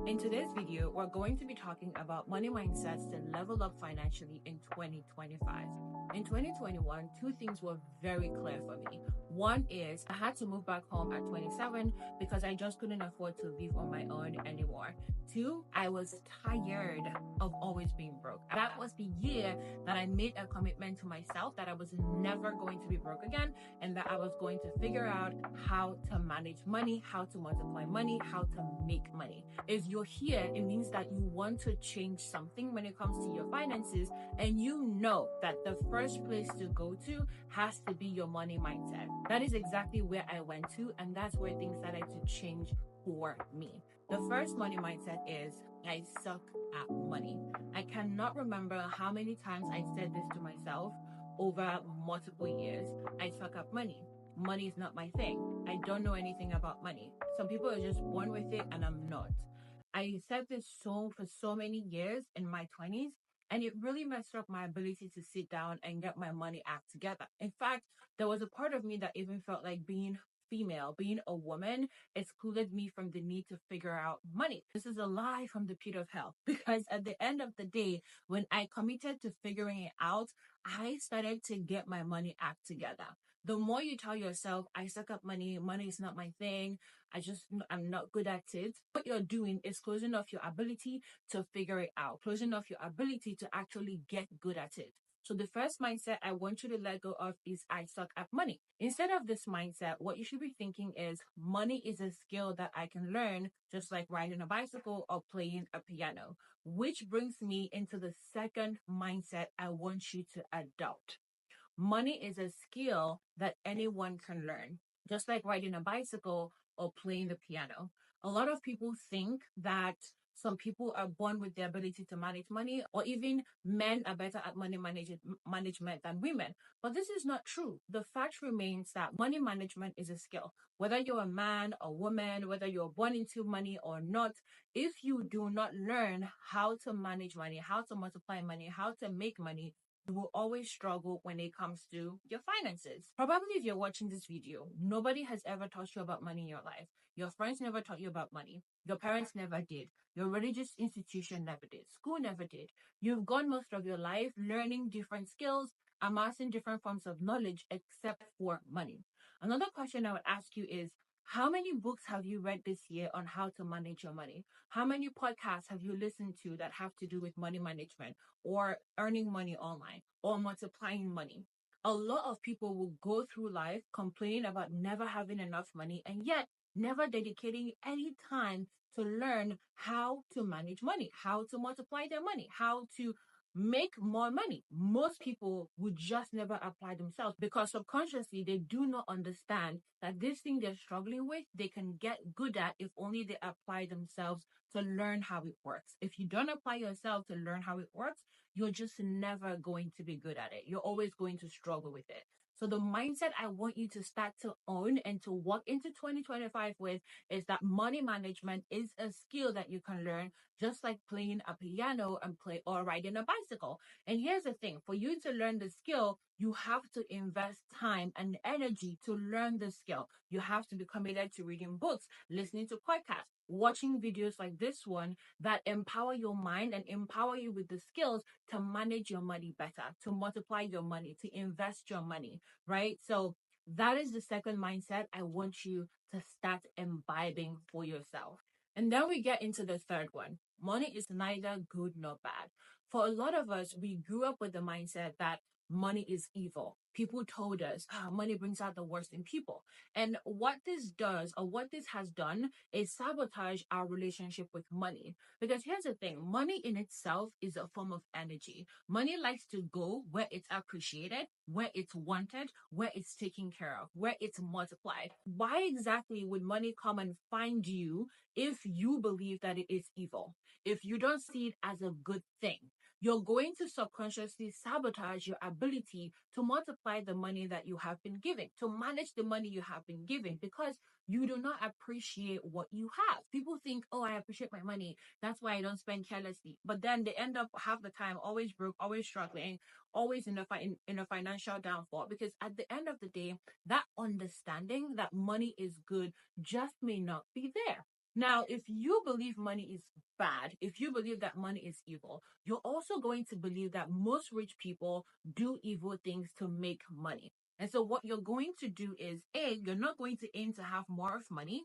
In today's video, we're going to be talking about money mindsets to level up financially in 2025. In 2021, two things were very clear for me. One is I had to move back home at 27 because I just couldn't afford to live on my own anymore. Two, I was tired of always being broke. That was the year that I made a commitment to myself that I was never going to be broke again and that I was going to figure out how to manage money, how to multiply money, how to make money. If you're here, it means that you want to change something when it comes to your finances, and you know that the first place to go to has to be your money mindset. That is exactly where I went to, and that's where things started to change for me. The first money mindset is I suck at money. I cannot remember how many times I said this to myself over multiple years. I suck at money. Money is not my thing. I don't know anything about money. Some people are just born with it, and I'm not. I said this for so many years in my 20s, and it really messed up my ability to sit down and get my money act together. In fact, there was a part of me that even felt like being female, being a woman, excluded me from the need to figure out money. This is a lie from the pit of hell because at the end of the day, when I committed to figuring it out, I started to get my money act together. The more you tell yourself, I suck at money, money is not my thing, I'm not good at it. What you're doing is closing off your ability to figure it out, closing off your ability to actually get good at it. So the first mindset I want you to let go of is I suck at money. Instead of this mindset, what you should be thinking is money is a skill that I can learn, just like riding a bicycle or playing a piano. Which brings me into the second mindset I want you to adopt. Money is a skill that anyone can learn, just like riding a bicycle or playing the piano. A lot of people think that some people are born with the ability to manage money, or even men are better at management than women. But this is not true. The fact remains that money management is a skill. Whether you're a man or woman, whether you're born into money or not, if you do not learn how to manage money, how to multiply money, how to make money, you will always struggle when it comes to your finances. Probably if you're watching this video, nobody has ever taught you about money in your life. Your friends never taught you about money. Your parents never did. Your religious institution never did. School never did. You've gone most of your life learning different skills, amassing different forms of knowledge, except for money. Another question I would ask you is, how many books have you read this year on how to manage your money? How many podcasts have you listened to that have to do with money management or earning money online or multiplying money? A lot of people will go through life complaining about never having enough money and yet never dedicating any time to learn how to manage money, how to multiply their money, how to make more money. Most people would just never apply themselves because subconsciously they do not understand that this thing they're struggling with, they can get good at if only they apply themselves to learn how it works. If you don't apply yourself to learn how it works, you're just never going to be good at it. You're always going to struggle with it. So the mindset I want you to start to own and to walk into 2025 with is that money management is a skill that you can learn, just like playing a piano and play or riding a bicycle. And here's the thing, for you to learn the skill, you have to invest time and energy to learn the skill. You have to be committed to reading books, listening to podcasts, watching videos like this one that empower your mind and empower you with the skills to manage your money better, to multiply your money, to invest your money, right? So that is the second mindset I want you to start imbibing for yourself. And then we get into the third one. Money is neither good nor bad. For a lot of us, we grew up with the mindset that money is evil. People told us, money brings out the worst in people. And what this does, or what this has done, is sabotage our relationship with money. Because here's the thing, money in itself is a form of energy. Money likes to go where it's appreciated, where it's wanted, where it's taken care of, where it's multiplied. Why exactly would money come and find you if you believe that it is evil? If you don't see it as a good thing? You're going to subconsciously sabotage your ability to multiply the money that you have been given, to manage the money you have been given, because you do not appreciate what you have. People think, oh, I appreciate my money, that's why I don't spend carelessly. But then they end up half the time always broke, always struggling, always in a financial downfall. Because at the end of the day, that understanding that money is good just may not be there. Now, if you believe money is bad, if you believe that money is evil, you're also going to believe that most rich people do evil things to make money. And so, what you're going to do is A, you're not going to aim to have more of money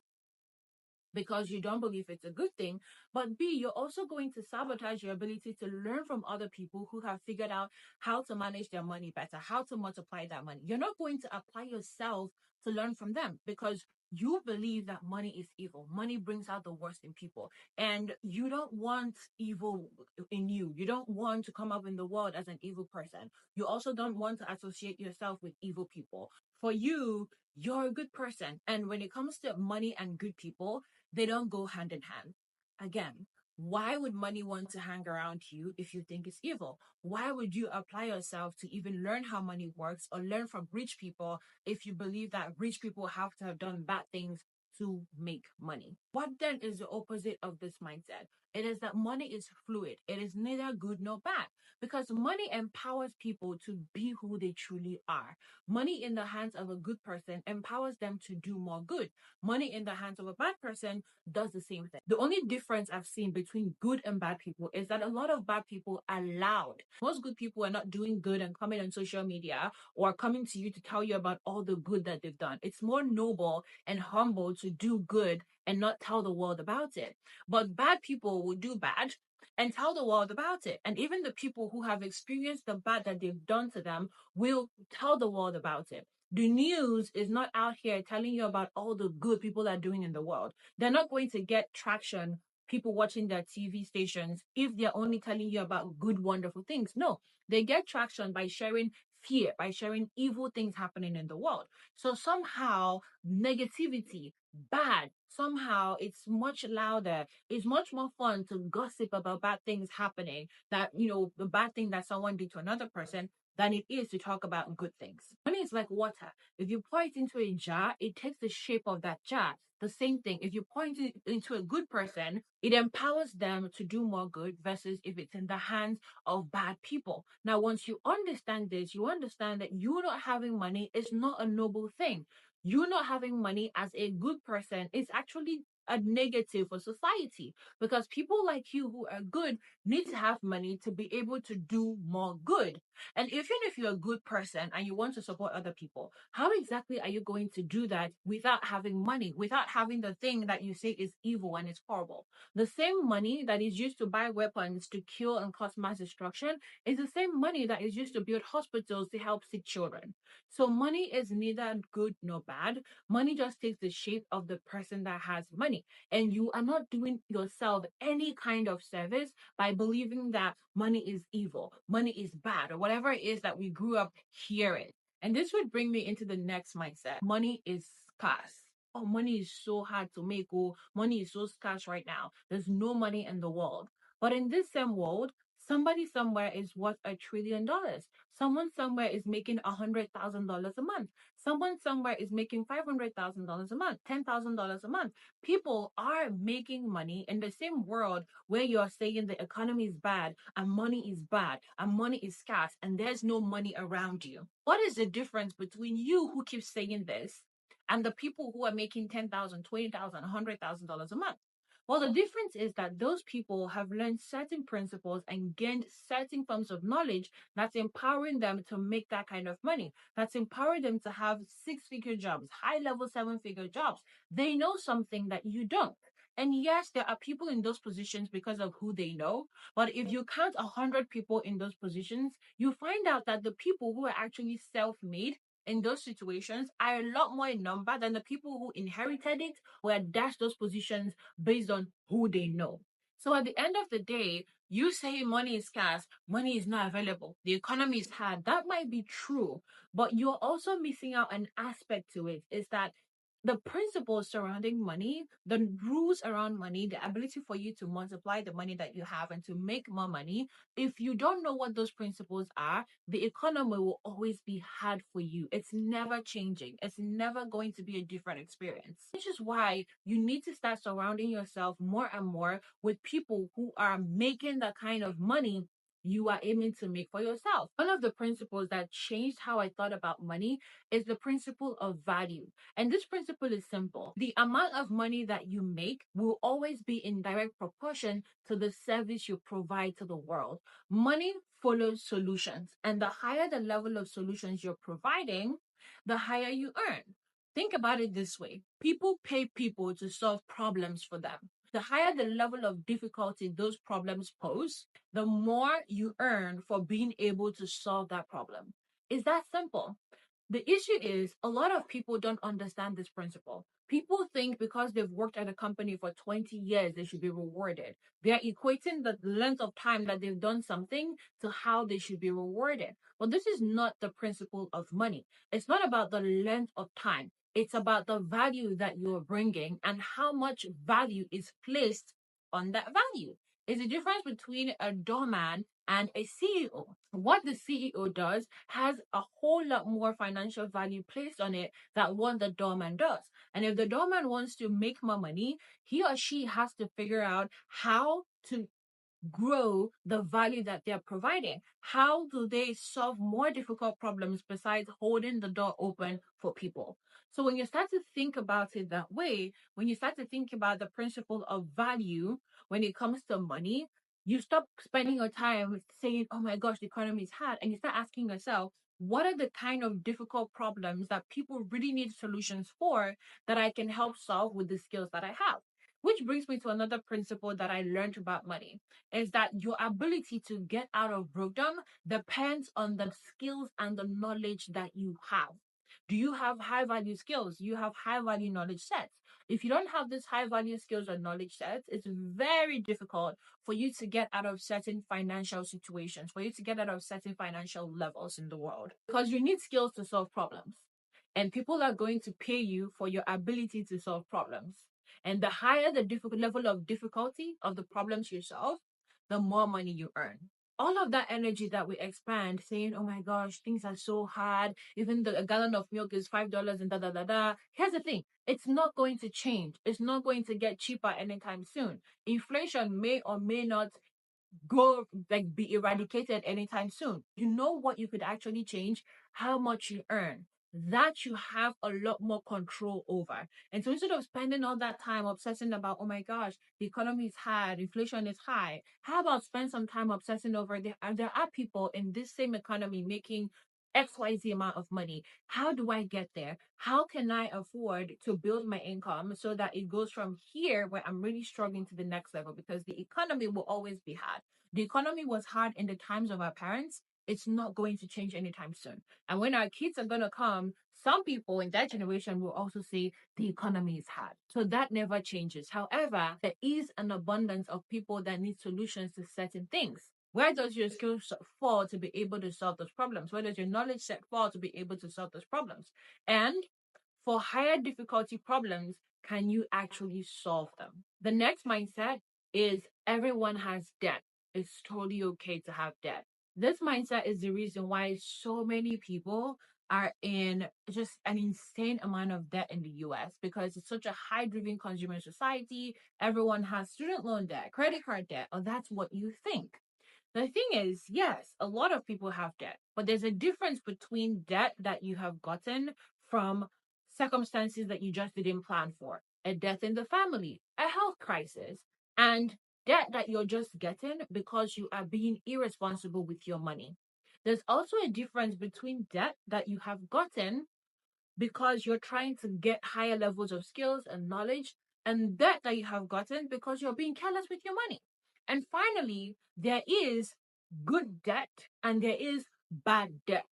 because you don't believe it's a good thing. But B, you're also going to sabotage your ability to learn from other people who have figured out how to manage their money better, how to multiply that money. You're not going to apply yourself to learn from them because you believe that money is evil. Money brings out the worst in people. And you don't want evil in you. You don't want to come up in the world as an evil person. You also don't want to associate yourself with evil people. For you, you're a good person. And when it comes to money and good people, they don't go hand in hand. Again, why would money want to hang around you if you think it's evil? Why would you apply yourself to even learn how money works or learn from rich people if you believe that rich people have to have done bad things to make money? What then is the opposite of this mindset? It is that money is fluid. It is neither good nor bad because money empowers people to be who they truly are. Money in the hands of a good person empowers them to do more good. Money in the hands of a bad person does the same thing. The only difference I've seen between good and bad people is that a lot of bad people are loud. Most good people are not doing good and coming on social media or coming to you to tell you about all the good that they've done. It's more noble and humble to do good and not tell the world about it. But bad people will do bad and tell the world about it. And even the people who have experienced the bad that they've done to them will tell the world about it. The news is not out here telling you about all the good people are doing in the world. They're not going to get traction, people watching their TV stations, if they're only telling you about good, wonderful things. No, they get traction by sharing fear, by sharing evil things happening in the world. So somehow, negativity, bad, somehow it's much louder. It's much more fun to gossip about bad things happening, that, the bad thing that someone did to another person, than it is to talk about good things. Money is like water. If you pour it into a jar, it takes the shape of that jar. The same thing, if you point it into a good person, it empowers them to do more good versus if it's in the hands of bad people. Now, once you understand this, you understand that you not having money is not a noble thing. You not having money as a good person is actually a negative for society because people like you who are good need to have money to be able to do more good. And even if you're a good person and you want to support other people, how exactly are you going to do that without having money, without having the thing that you say is evil and is horrible? The same money that is used to buy weapons to kill and cause mass destruction is the same money that is used to build hospitals to help sick children. So money is neither good nor bad. Money just takes the shape of the person that has money. And you are not doing yourself any kind of service by believing that money is evil, money is bad, or whatever it is that we grew up hearing. And this would bring me into the next mindset. Money is scarce. Oh, money is so hard to make. Oh, money is so scarce right now. There's no money in the world. But in this same world, somebody somewhere is worth $1 trillion. Someone somewhere is making $100,000 a month. Someone somewhere is making $500,000 a month, $10,000 a month. People are making money in the same world where you are saying the economy is bad and money is bad and money is scarce and there's no money around you. What is the difference between you who keeps saying this and the people who are making $10,000, $20,000, $100,000 a month? Well, the difference is that those people have learned certain principles and gained certain forms of knowledge that's empowering them to make that kind of money, that's empowering them to have six-figure jobs, high-level seven-figure jobs. They know something that you don't. And yes, there are people in those positions because of who they know. But if you count 100 people in those positions, you find out that the people who are actually self-made in those situations are a lot more in number than the people who inherited it or are dashed those positions based on who they know. So at the end of the day, you say money is scarce, money is not available, the economy is hard. That might be true, but you're also missing out an aspect to it is that the principles surrounding money, the rules around money, the ability for you to multiply the money that you have and to make more money, if you don't know what those principles are, the economy will always be hard for you. It's never changing. It's never going to be a different experience. Which is why you need to start surrounding yourself more and more with people who are making the kind of money you are aiming to make for yourself. One of the principles that changed how I thought about money is the principle of value. And this principle is simple. The amount of money that you make will always be in direct proportion to the service you provide to the world. Money follows solutions, and the higher the level of solutions you're providing, the higher you earn. Think about it this way: people pay people to solve problems for them. The higher the level of difficulty those problems pose, the more you earn for being able to solve that problem. It's that simple. The issue is a lot of people don't understand this principle. People think because they've worked at a company for 20 years, they should be rewarded. They're equating the length of time that they've done something to how they should be rewarded. But this is not the principle of money. It's not about the length of time. It's about the value that you're bringing and how much value is placed on that value. It's the difference between a doorman and a CEO. What the CEO does has a whole lot more financial value placed on it than what the doorman does. And if the doorman wants to make more money, he or she has to figure out how to grow the value that they're providing. How do they solve more difficult problems besides holding the door open for people? So when you start to think about it that way, when you start to think about the principle of value when it comes to money, you stop spending your time saying, oh my gosh, the economy is hard, and you start asking yourself, what are the kind of difficult problems that people really need solutions for that I can help solve with the skills that I have? Which brings me to another principle that I learned about money is that your ability to get out of boredom depends on the skills and the knowledge that you have. Do you have high value skills? Do you have high value knowledge sets? If you don't have this high value skills or knowledge sets, it's very difficult for you to get out of certain financial situations, for you to get out of certain financial levels in the world, because you need skills to solve problems. And people are going to pay you for your ability to solve problems. And the higher the level of difficulty of the problems you solve, the more money you earn. All of that energy that we expand, saying, oh my gosh, things are so hard. Even a gallon of milk is $5 and da da da da. Here's the thing: it's not going to change. It's not going to get cheaper anytime soon. Inflation may or may not go like be eradicated anytime soon. You know what you could actually change? How much you earn. That you have a lot more control over. And so instead of spending all that time obsessing about, oh my gosh, the economy is hard, inflation is high, how about spend some time obsessing over there are people in this same economy making XYZ amount of money. How do I get there? How can I afford to build my income so that it goes from here where I'm really struggling to the next level? Because the economy will always be hard. The economy was hard in the times of our parents. It's not going to change anytime soon. And when our kids are going to come, some people in that generation will also say the economy is hard. So that never changes. However, there is an abundance of people that need solutions to certain things. Where does your skill fall to be able to solve those problems? Where does your knowledge set fall to be able to solve those problems? And for higher difficulty problems, can you actually solve them? The next mindset is everyone has debt. It's totally okay to have debt. This mindset is the reason why so many people are in just an insane amount of debt in the US because it's such a high driven consumer society. Everyone has student loan debt, credit card debt, or that's what you think. The thing is, yes, a lot of people have debt, but there's a difference between debt that you have gotten from circumstances that you just didn't plan for, a death in the family, a health crisis, and debt that you're just getting because you are being irresponsible with your money. There's also a difference between debt that you have gotten because you're trying to get higher levels of skills and knowledge, and that you have gotten because you're being careless with your money. And finally, there is good debt and there is bad debt.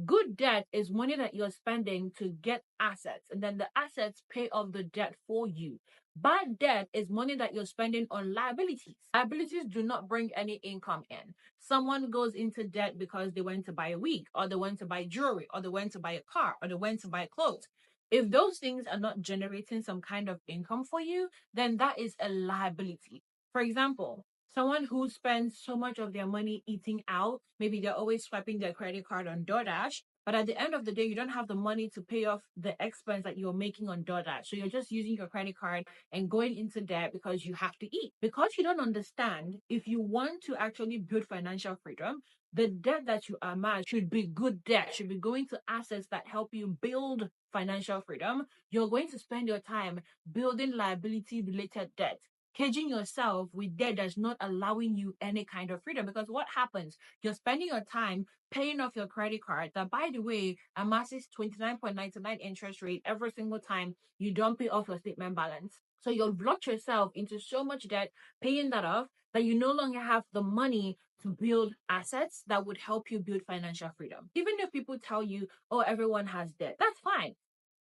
Good debt is money that you're spending to get assets, and then the assets pay off the debt for you. Bad debt is money that you're spending on liabilities. Liabilities do not bring any income in. Someone goes into debt because they went to buy a wig, or they went to buy jewelry, or they went to buy a car, or they went to buy clothes. If those things are not generating some kind of income for you, then that is a liability. For example, someone who spends so much of their money eating out, maybe they're always swiping their credit card on DoorDash, But at the end of the day, you don't have the money to pay off the expense that you're making on DoorDash. So you're just using your credit card and going into debt because you have to eat. Because you don't understand, if you want to actually build financial freedom, the debt that you amass should be good debt, should be going to assets that help you build financial freedom. You're going to spend your time building liability related debt, caging yourself with debt that's not allowing you any kind of freedom. Because what happens? You're spending your time paying off your credit card that, by the way, amasses 29.99 interest rate every single time you don't pay off your statement balance. So you'll lock yourself into so much debt paying that off that you no longer have the money to build assets that would help you build financial freedom. Even if people tell you, oh, everyone has debt, that's fine.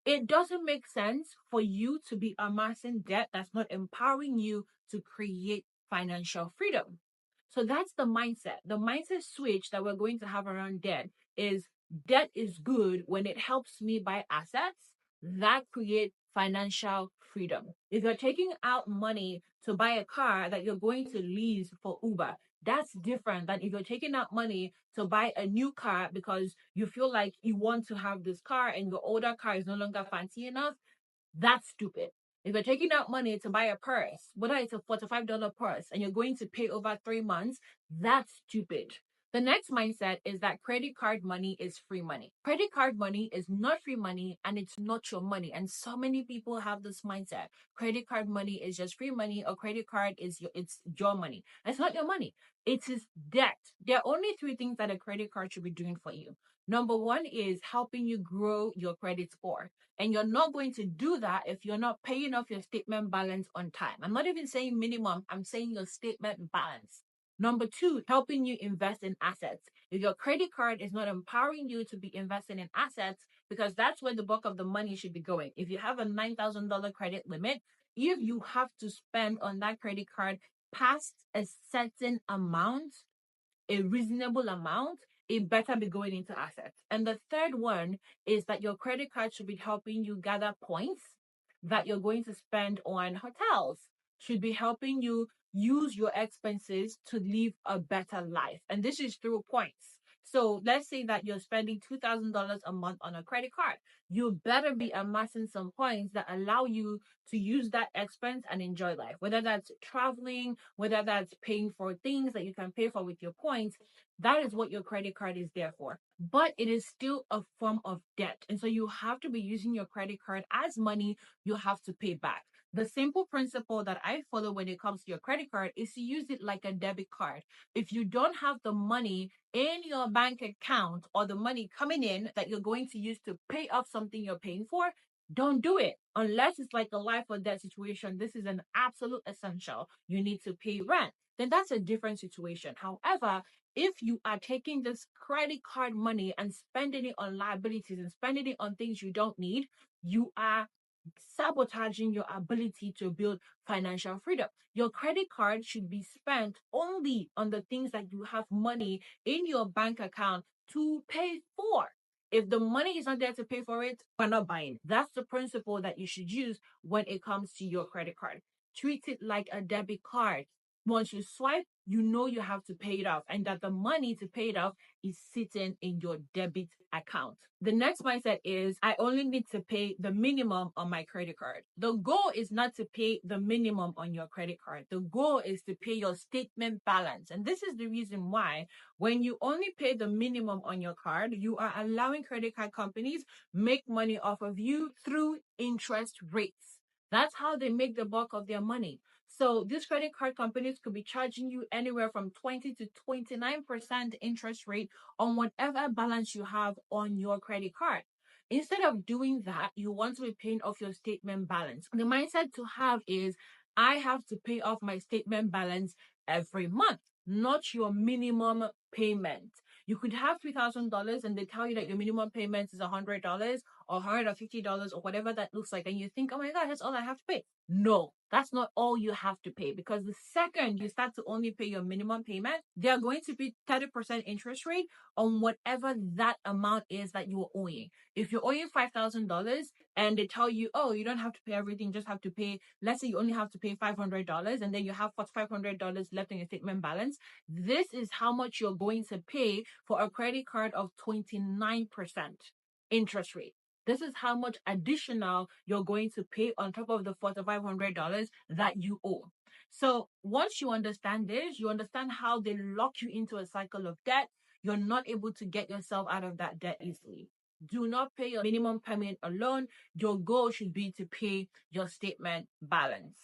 It doesn't make sense for you to be amassing debt that's not empowering you to create financial freedom. So that's the mindset. The mindset switch that we're going to have around debt is good when it helps me buy assets that create financial freedom. If you're taking out money to buy a car that you're going to lease for Uber, that's different than if you're taking out money to buy a new car because you feel like you want to have this car and your older car is no longer fancy enough. That's stupid. If you're taking out money to buy a purse, whether it's a $45 purse and you're going to pay over 3 months, that's stupid. The next mindset is that credit card money is free money. Credit card money is not free money and it's not your money. And so many people have this mindset. Credit card money is just free money, or credit card is your money. It's not your money. It is debt. There are only three things that a credit card should be doing for you. Number one is helping you grow your credit score. And you're not going to do that if you're not paying off your statement balance on time. I'm not even saying minimum, I'm saying your statement balance. Number two, helping you invest in assets. If your credit card is not empowering you to be investing in assets, because that's where the bulk of the money should be going. If you have a $9,000 credit limit, if you have to spend on that credit card past a certain amount, a reasonable amount, it better be going into assets. And the third one is that your credit card should be helping you gather points that you're going to spend on hotels, should be helping you use your expenses to live a better life. And this is through points. So let's say that you're spending $2,000 a month on a credit card. You better be amassing some points that allow you to use that expense and enjoy life, whether that's traveling, whether that's paying for things that you can pay for with your points. That is what your credit card is there for. But it is still a form of debt. And so you have to be using your credit card as money you have to pay back. The simple principle that I follow when it comes to your credit card is to use it like a debit card. If you don't have the money in your bank account or the money coming in that you're going to use to pay off something you're paying for, don't do it unless it's like a life or death situation. This is an absolute essential. You need to pay rent. Then that's a different situation. However, if you are taking this credit card money and spending it on liabilities and spending it on things you don't need, you are sabotaging your ability to build financial freedom. Your credit card should be spent only on the things that you have money in your bank account to pay for. If the money is not there to pay for it, we're not buying. That's the principle that you should use when it comes to your credit card. Treat it like a debit card. Once you swipe, you know you have to pay it off, and that the money to pay it off is sitting in your debit account. The next mindset is I only need to pay the minimum on my credit card. The goal is not to pay the minimum on your credit card. The goal is to pay your statement balance. And this is the reason why when you only pay the minimum on your card, you are allowing credit card companies make money off of you through interest rates. That's how they make the bulk of their money. So these credit card companies could be charging you anywhere from 20 to 29% interest rate on whatever balance you have on your credit card. Instead of doing that, you want to be paying off your statement balance. The mindset to have is I have to pay off my statement balance every month, not your minimum payment. You could have $3,000 and they tell you that your minimum payment is $100 or $150 or whatever that looks like, and you think, oh my God, that's all I have to pay. No, that's not all you have to pay, because the second you start to only pay your minimum payment, they are going to be 30% interest rate on whatever that amount is that you are owing. If you're owing $5,000 and they tell you, oh, you don't have to pay everything, just have to pay, let's say you only have to pay $500, and then you have $500 left in your statement balance, this is how much you're going to pay for a credit card of 29% interest rate. This is how much additional you're going to pay on top of the $4,500 that you owe. So once you understand this, you understand how they lock you into a cycle of debt. You're not able to get yourself out of that debt easily. Do not pay your minimum payment alone. Your goal should be to pay your statement balance.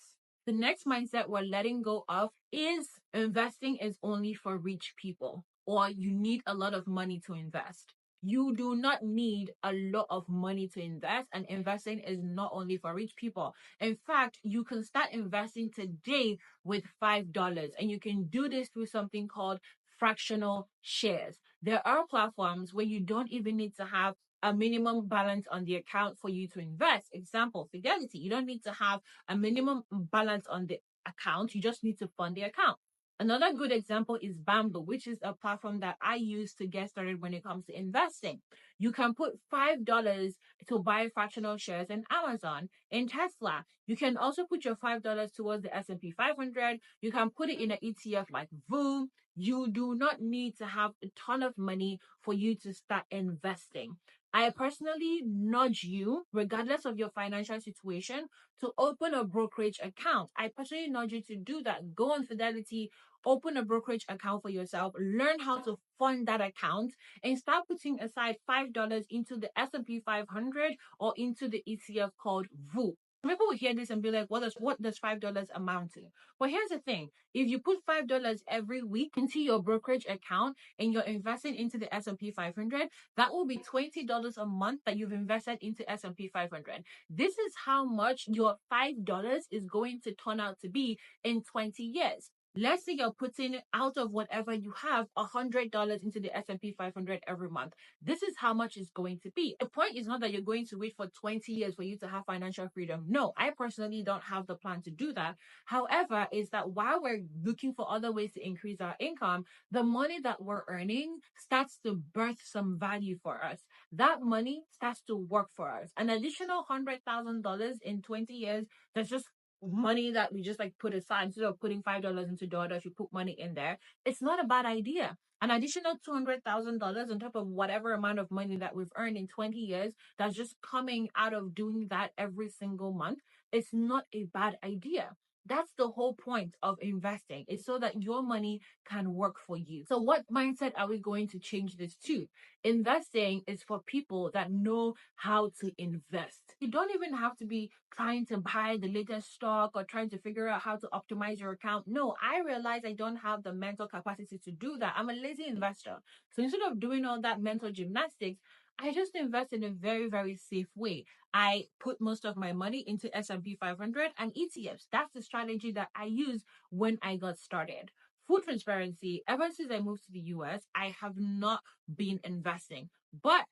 The next mindset we're letting go of is investing is only for rich people, or you need a lot of money to invest. You do not need a lot of money to invest, and investing is not only for rich people. In fact, you can start investing today with $5, and you can do this through something called fractional shares. There are platforms where you don't even need to have a minimum balance on the account for you to invest. Example, Fidelity. You don't need to have a minimum balance on the account. You just need to fund the account. Another good example is Bamboo, which is a platform that I use to get started when it comes to investing. You can put $5 to buy fractional shares in Amazon, in Tesla. You can also put your $5 towards the S&P 500. You can put it in an ETF like VOO. You do not need to have a ton of money for you to start investing. I personally nudge you, regardless of your financial situation, to open a brokerage account. I personally nudge you to do that. Go on Fidelity, open a brokerage account for yourself, learn how to fund that account, and start putting aside $5 into the S&P 500 or into the ETF called VOO. People will hear this and be like, what does $5 amount to? Well, here's the thing. If you put $5 every week into your brokerage account and you're investing into the S&P 500, that will be $20 a month that you've invested into S&P 500. This is how much your $5 is going to turn out to be in 20 years. Let's say you're putting out of whatever you have $100 into the S&P 500 every month. This is how much it's going to be. The point is not that you're going to wait for 20 years for you to have financial freedom. No, I personally don't have the plan to do that. However, is that while we're looking for other ways to increase our income, the money that we're earning starts to birth some value for us. That money starts to work for us. An additional $100,000 in 20 years, that's just money that we just like put aside. Instead of putting $5 into DoorDash, if you put money in there, it's not a bad idea. An additional $200,000 on top of whatever amount of money that we've earned in 20 years, that's just coming out of doing that every single month. It's not a bad idea. That's the whole point of investing. It's so that your money can work for you. So what mindset are we going to change this to? Investing is for people that know how to invest. You don't even have to be trying to buy the latest stock or trying to figure out how to optimize your account. No, I realize I don't have the mental capacity to do that. I'm a lazy investor. So instead of doing all that mental gymnastics, I just invest in a very, very safe way. I put most of my money into S&P 500 and ETFs. That's the strategy that I used when I got started. Full transparency, ever since I moved to the US, I have not been investing. But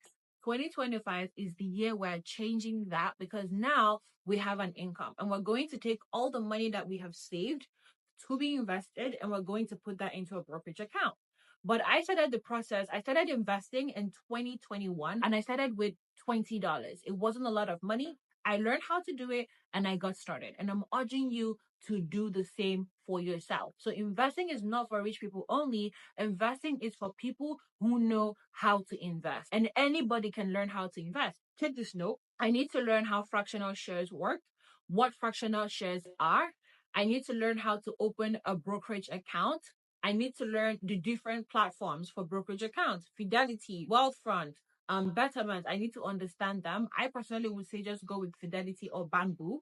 2025 is the year we're changing that, because now we have an income and we're going to take all the money that we have saved to be invested and we're going to put that into a brokerage account. But I started the process. I started investing in 2021 and I started with $20. It wasn't a lot of money. I learned how to do it and I got started. And I'm urging you to do the same for yourself. So investing is not for rich people only. Investing is for people who know how to invest. And anybody can learn how to invest. Take this note. I need to learn how fractional shares work, what fractional shares are. I need to learn how to open a brokerage account. I need to learn the different platforms for brokerage accounts, Fidelity, Wealthfront, Betterment. I need to understand them. I personally would say just go with Fidelity or Bamboo.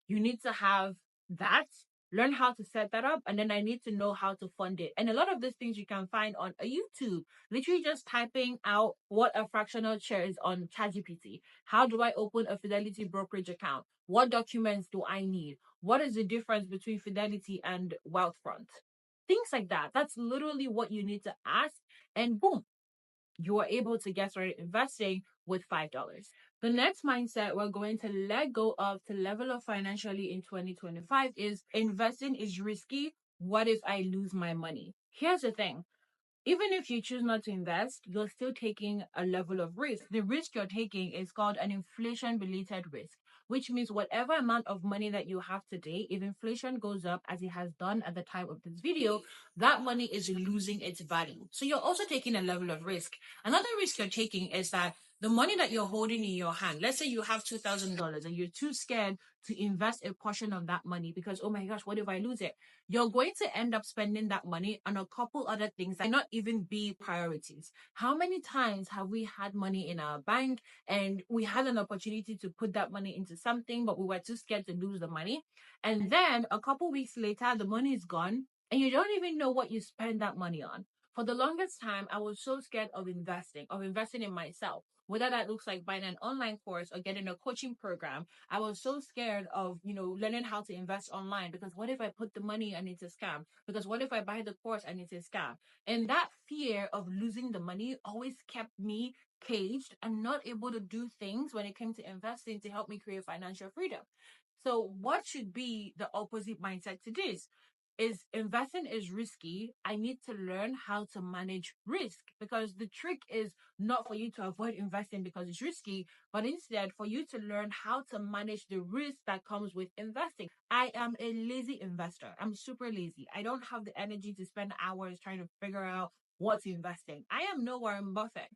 You need to have that, learn how to set that up, and then I need to know how to fund it. And a lot of these things you can find on a YouTube, literally just typing out what a fractional share is on ChatGPT. How do I open a Fidelity brokerage account? What documents do I need? What is the difference between Fidelity and Wealthfront? Things like that. That's literally what you need to ask. And boom, you are able to get started investing with $5. The next mindset we're going to let go of to level up financially in 2025 is investing is risky. What if I lose my money? Here's the thing. Even if you choose not to invest, you're still taking a level of risk. The risk you're taking is called an inflation related risk, which means whatever amount of money that you have today, if inflation goes up as it has done at the time of this video, that money is losing its value. So you're also taking a level of risk. Another risk you're taking is that the money that you're holding in your hand, let's say you have $2,000 and you're too scared to invest a portion of that money because, oh my gosh, what if I lose it? You're going to end up spending that money on a couple other things that might not even be priorities. How many times have we had money in our bank and we had an opportunity to put that money into something, but we were too scared to lose the money? And then a couple weeks later, the money is gone and you don't even know what you spend that money on. For the longest time, I was so scared of investing in myself. Whether that looks like buying an online course or getting a coaching program, I was so scared of, learning how to invest online because what if I put the money and it's a scam? Because what if I buy the course and it's a scam? And that fear of losing the money always kept me caged and not able to do things when it came to investing to help me create financial freedom. So what should be the opposite mindset to this? Is investing is risky. I need to learn how to manage risk because the trick is not for you to avoid investing because it's risky, but instead for you to learn how to manage the risk that comes with investing. I am a lazy investor. I'm super lazy. I don't have the energy to spend hours trying to figure out what's investing. I am no Warren Buffett.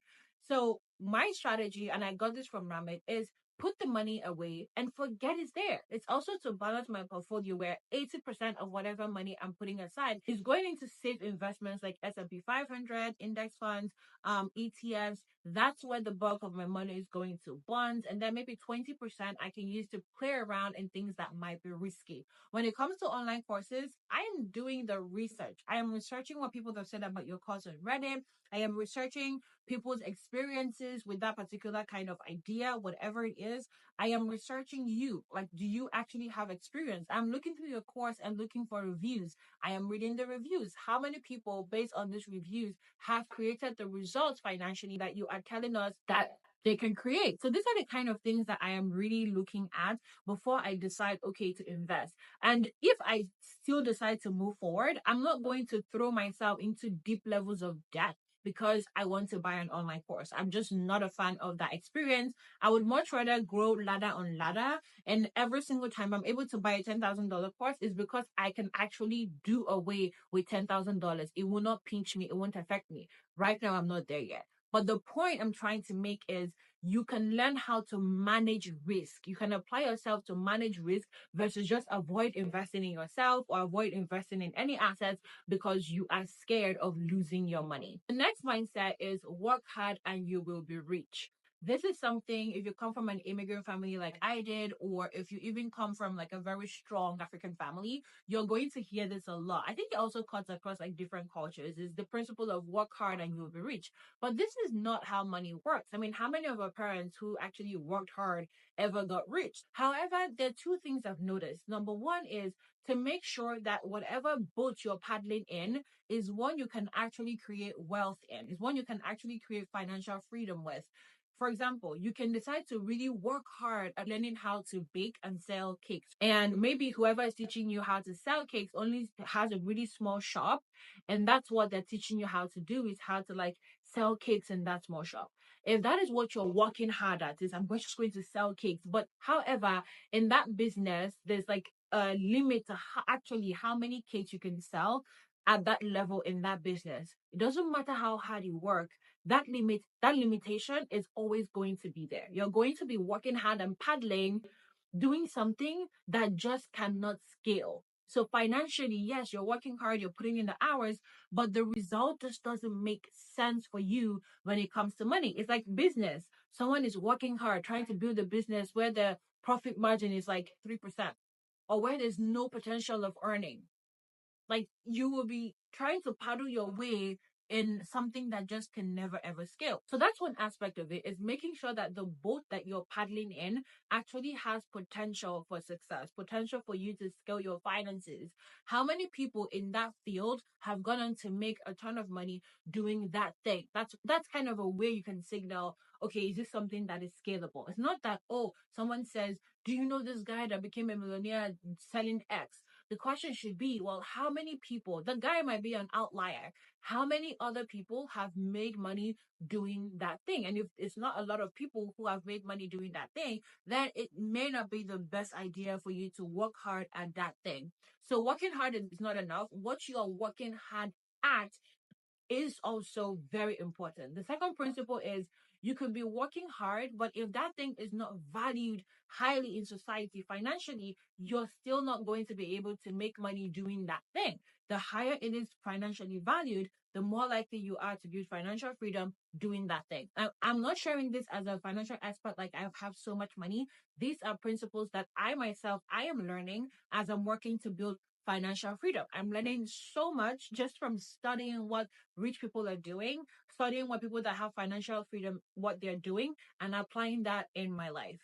So my strategy, and I got this from Ramit, is put the money away and forget it's there. It's also to balance my portfolio where 80% of whatever money I'm putting aside is going into safe investments like S&P 500, index funds, ETFs. That's where the bulk of my money is going to bonds. And then maybe 20% I can use to play around in things that might be risky. When it comes to online courses, I am doing the research. I am researching what people have said about your course on Reddit. I am researching people's experiences with that particular kind of idea, whatever it is. I am researching you. Like, do you actually have experience? I'm looking through your course and looking for reviews. I am reading the reviews. How many people, based on these reviews, have created the results financially that you are telling us that they can create? So these are the kind of things that I am really looking at before I decide, okay, to invest. And if I still decide to move forward, I'm not going to throw myself into deep levels of debt because I want to buy an online course. I'm just not a fan of that experience. I would much rather grow ladder on ladder. And every single time I'm able to buy a $10,000 course is because I can actually do away with $10,000. It will not pinch me. It won't affect me. Right now, I'm not there yet. But the point I'm trying to make is you can learn how to manage risk. You can apply yourself to manage risk versus just avoid investing in yourself or avoid investing in any assets because you are scared of losing your money. The next mindset is work hard and you will be rich. This is something, if you come from an immigrant family like I did, or if you even come from like a very strong African family, you're going to hear this a lot. I think it also cuts across like different cultures. Is the principle of work hard and you'll be rich. But this is not how money works. I mean, how many of our parents who actually worked hard ever got rich? However, there are two things I've noticed. Number one is to make sure that whatever boat you're paddling in is one you can actually create wealth in, is one you can actually create financial freedom with. For example, you can decide to really work hard at learning how to bake and sell cakes. And maybe whoever is teaching you how to sell cakes only has a really small shop. And that's what they're teaching you how to do, is how to like sell cakes in that small shop. If that is what you're working hard at, is I'm just going to sell cakes. But however, in that business, there's like a limit to actually how many cakes you can sell at that level in that business. It doesn't matter how hard you work, that limitation is always going to be there. You're going to be working hard and paddling, doing something that just cannot scale. So financially, yes, you're working hard, you're putting in the hours, but the result just doesn't make sense for you when it comes to money. It's like business. Someone is working hard trying to build a business where the profit margin is like 3% or where there's no potential of earning. Like, you will be trying to paddle your way in something that just can never ever scale. So that's one aspect of it, is making sure that the boat that you're paddling in actually has potential for success, potential for you to scale your finances. How many people in that field have gone on to make a ton of money doing that thing? That's kind of a way you can signal, okay, is this something that is scalable? It's not that, oh, someone says, do you know this guy that became a millionaire selling X? The question should be, well, how many people, the guy might be an outlier, how many other people have made money doing that thing? And if it's not a lot of people who have made money doing that thing, then it may not be the best idea for you to work hard at that thing. So working hard is not enough. What you are working hard at is also very important. The second principle is, you could be working hard, but if that thing is not valued highly in society financially, you're still not going to be able to make money doing that thing. The higher it is financially valued, the more likely you are to build financial freedom doing that thing. I'm not sharing this as a financial expert, like I have so much money. These are principles that I am learning as I'm working to build financial freedom. I'm learning so much just from studying what rich people are doing, studying what people that have financial freedom, what they're doing, and applying that in my life.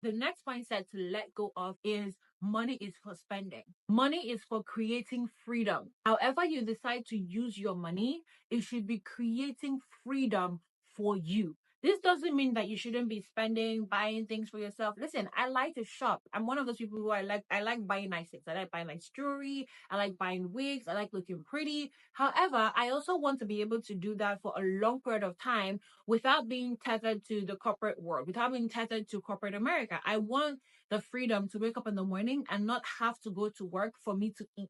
The next mindset to let go of is, money is for spending. Money is for creating freedom. However you decide to use your money, it should be creating freedom for you. This doesn't mean that you shouldn't be spending, buying things for yourself. Listen, I like to shop. I'm one of those people who I like buying nice things. I like buying nice jewelry. I like buying wigs. I like looking pretty. However, I also want to be able to do that for a long period of time without being tethered to the corporate world, without being tethered to corporate America. I want the freedom to wake up in the morning and not have to go to work for me to eat.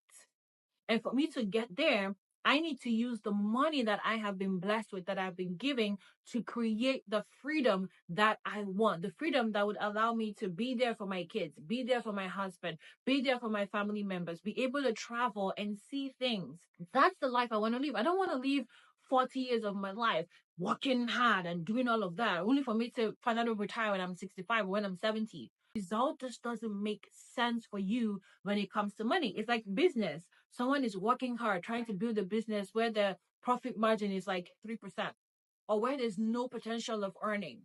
And for me to get there, I need to use the money that I have been blessed with, that I've been giving, to create the freedom that I want. The freedom that would allow me to be there for my kids, be there for my husband, be there for my family members, be able to travel and see things. That's the life I want to live. I don't want to live 40 years of my life working hard and doing all of that, only for me to finally retire when I'm 65 or when I'm 70. Result just doesn't make sense for you when it comes to money. It's like business. Someone is working hard trying to build a business where the profit margin is like 3%, or where there's no potential of earning.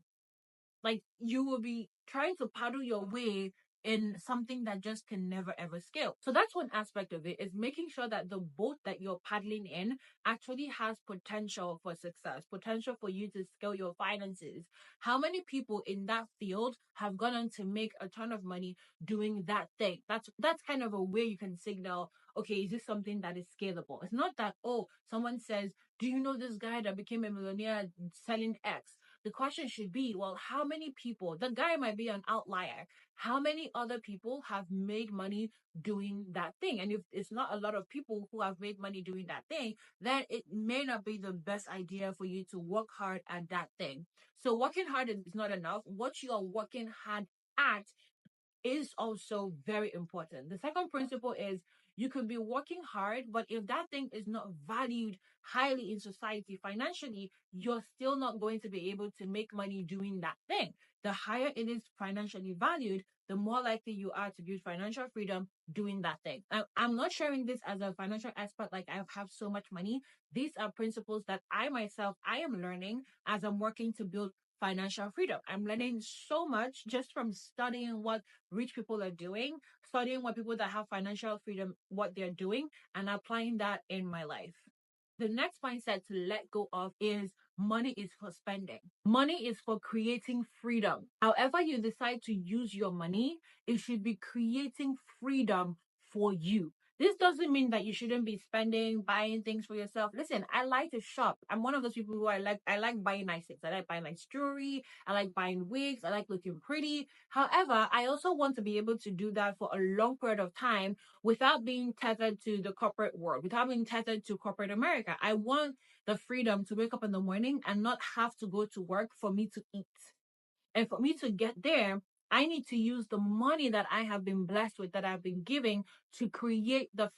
Like, you will be trying to paddle your way in something that just can never ever scale. So that's one aspect of it, is making sure that the boat that you're paddling in actually has potential for success, potential for you to scale your finances. How many people in that field have gone on to make a ton of money doing that thing? That's kind of a way you can signal, okay, is this something that is scalable? It's not that, oh, someone says, do you know this guy that became a millionaire selling X? The question should be, well, how many people, the guy might be an outlier, how many other people have made money doing that thing? And if it's not a lot of people who have made money doing that thing, then it may not be the best idea for you to work hard at that thing. So working hard is not enough. What you are working hard at is also very important. The second principle is, you could be working hard, but if that thing is not valued highly in society financially, you're still not going to be able to make money doing that thing. The higher it is financially valued, the more likely you are to build financial freedom doing that thing. I'm not sharing this as a financial expert, like I have so much money. These are principles that I am learning as I'm working to build financial freedom. I'm learning so much just from studying what rich people are doing, studying what people that have financial freedom, what they're doing, and applying that in my life. The next mindset to let go of is, money is for spending. Money is for creating freedom. However you decide to use your money, it should be creating freedom for you. This doesn't mean that you shouldn't be spending, buying things for yourself. Listen, I like to shop. I'm one of those people who I like buying nice things. I like buying nice jewelry. I like buying wigs. I like looking pretty. However, I also want to be able to do that for a long period of time without being tethered to the corporate world, without being tethered to corporate America. I want the freedom to wake up in the morning and not have to go to work for me to eat. And for me to get there, I need to use the money that I have been blessed with, that I've been giving, to create the